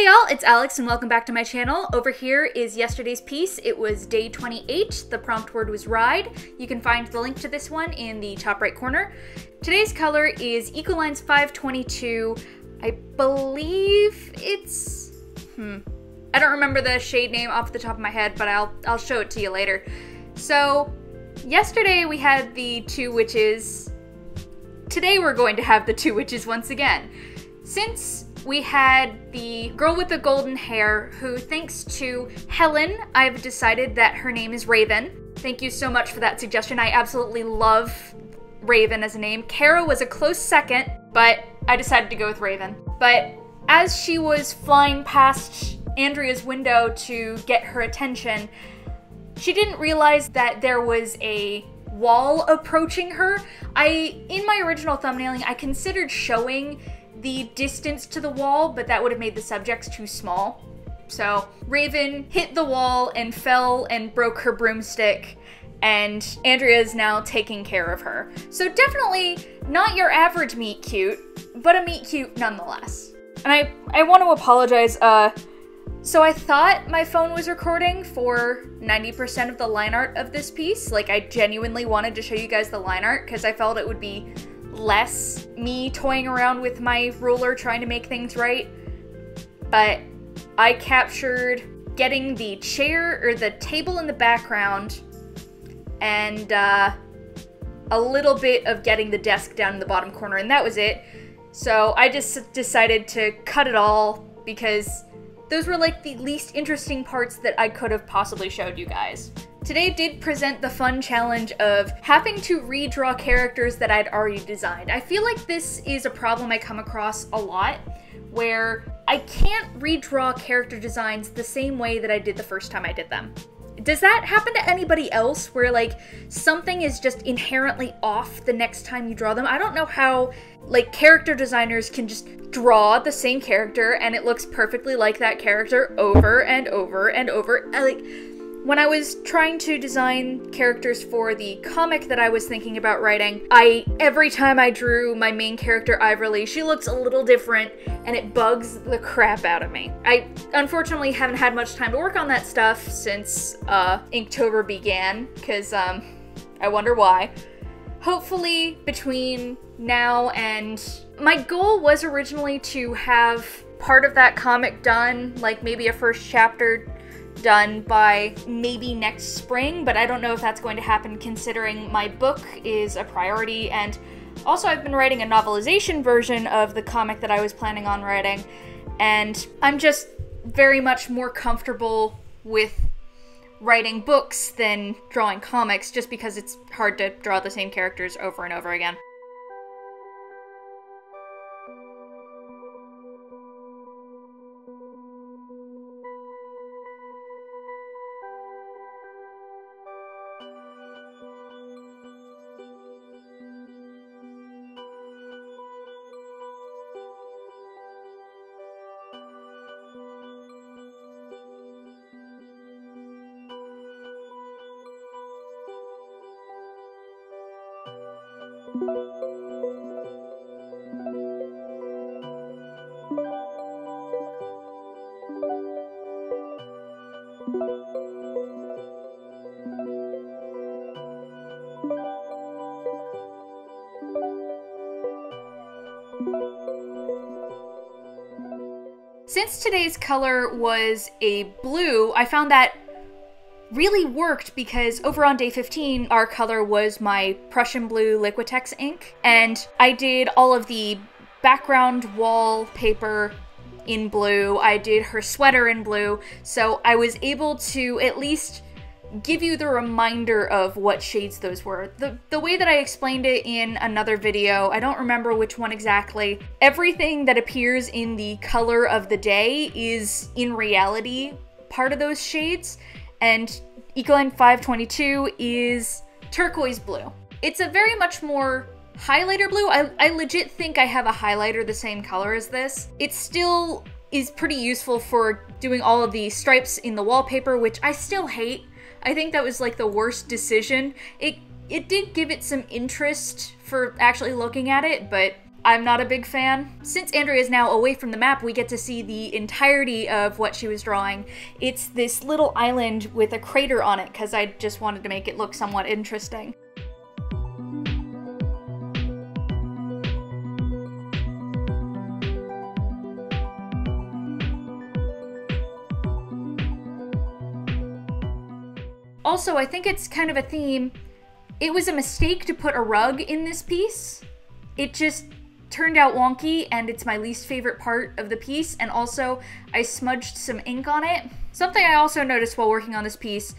y'all, it's Alex and welcome back to my channel. Over here is yesterday's piece. It was day 28. The prompt word was ride. You can find the link to this one in the top right corner. Today's color is Ecolines 522. I believe it's... I don't remember the shade name off the top of my head, but I'll show it to you later. So, yesterday we had the two witches. Today we're going to have the two witches once again. Since we had the girl with the golden hair who, thanks to Helen, I've decided that her name is Raven. Thank you so much for that suggestion. I absolutely love Raven as a name. Kara was a close second, but I decided to go with Raven. But as she was flying past Andrea's window to get her attention, she didn't realize that there was a wall approaching her. In my original thumbnailing, I considered showing the distance to the wall, but that would have made the subjects too small. So Raven hit the wall and fell and broke her broomstick, and Andrea is now taking care of her. So definitely not your average meet cute, but a meet cute nonetheless. And I want to apologize, so I thought my phone was recording for 90% of the line art of this piece. Like, I genuinely wanted to show you guys the line art because I felt it would be less me toying around with my ruler trying to make things right. But I captured getting the chair or the table in the background and a little bit of getting the desk down in the bottom corner, and that was it. So I just decided to cut it all because those were like the least interesting parts that I could have possibly showed you guys. Today did present the fun challenge of having to redraw characters that I'd already designed. I feel like this is a problem I come across a lot, where I can't redraw character designs the same way that I did the first time I did them. Does that happen to anybody else, where like something is just inherently off the next time you draw them? I don't know how like character designers can just draw the same character and it looks perfectly like that character over and over and over. Like, when I was trying to design characters for the comic that I was thinking about writing, every time I drew my main character, Iverly, she looks a little different and it bugs the crap out of me. I unfortunately haven't had much time to work on that stuff since Inktober began, because I wonder why. Hopefully between now and... My goal was originally to have part of that comic done, like maybe a first chapter done by maybe next spring, but I don't know if that's going to happen considering my book is a priority, and also I've been writing a novelization version of the comic that I was planning on writing, and I'm just very much more comfortable with writing books than drawing comics, just because it's hard to draw the same characters over and over again. Since today's color was a blue, I found that really worked because over on day 15, our color was my Prussian blue Liquitex ink, and I did all of the background wallpaper in blue. I did her sweater in blue, so I was able to at least give you the reminder of what shades those were. The way that I explained it in another video, I don't remember which one exactly, everything that appears in the color of the day is in reality part of those shades, and Ecoline 522 is turquoise blue. It's a very much more highlighter blue. I legit think I have a highlighter the same color as this. It still is pretty useful for doing all of the stripes in the wallpaper, which I still hate. I think that was like the worst decision. It did give it some interest for actually looking at it, but I'm not a big fan. Since Andrea is now away from the map, we get to see the entirety of what she was drawing. It's this little island with a crater on it, because I just wanted to make it look somewhat interesting. Also, I think it's kind of a theme. It was a mistake to put a rug in this piece. It just turned out wonky, and it's my least favorite part of the piece, and also I smudged some ink on it. Something I also noticed while working on this piece,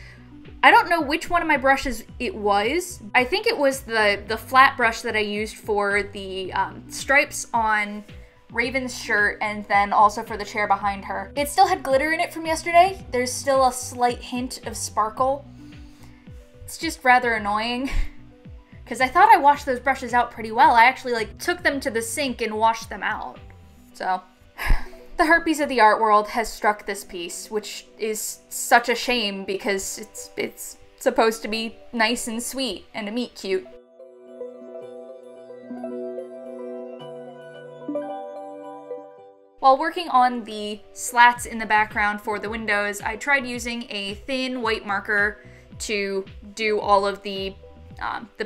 I don't know which one of my brushes it was. I think it was the flat brush that I used for the stripes on Raven's shirt, and then also for the chair behind her. It still had glitter in it from yesterday. There's still a slight hint of sparkle. It's just rather annoying, because I thought I washed those brushes out pretty well. I actually like took them to the sink and washed them out. So, the herpes of the art world has struck this piece, which is such a shame because it's supposed to be nice and sweet and a meet cute. While working on the slats in the background for the windows, I tried using a thin white marker to do all of the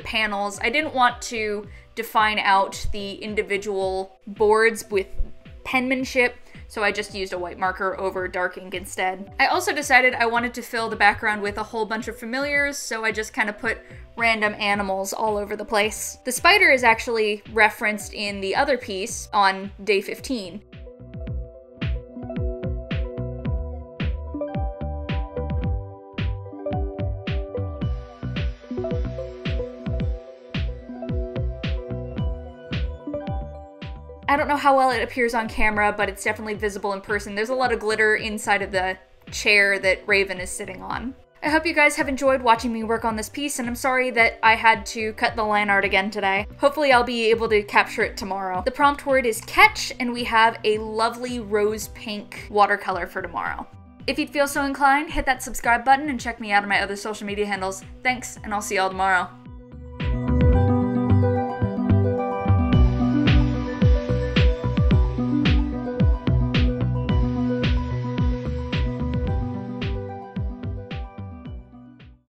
panels. I didn't want to define out the individual boards with penmanship, so I just used a white marker over dark ink instead. I also decided I wanted to fill the background with a whole bunch of familiars, so I just kind of put random animals all over the place. The spider is actually referenced in the other piece on day 15. I don't know how well it appears on camera, but it's definitely visible in person. There's a lot of glitter inside of the chair that Raven is sitting on. I hope you guys have enjoyed watching me work on this piece, and I'm sorry that I had to cut the line art again today. Hopefully I'll be able to capture it tomorrow. The prompt word is catch, and we have a lovely rose pink watercolor for tomorrow. If you'd feel so inclined, hit that subscribe button and check me out on my other social media handles. Thanks, and I'll see y'all tomorrow.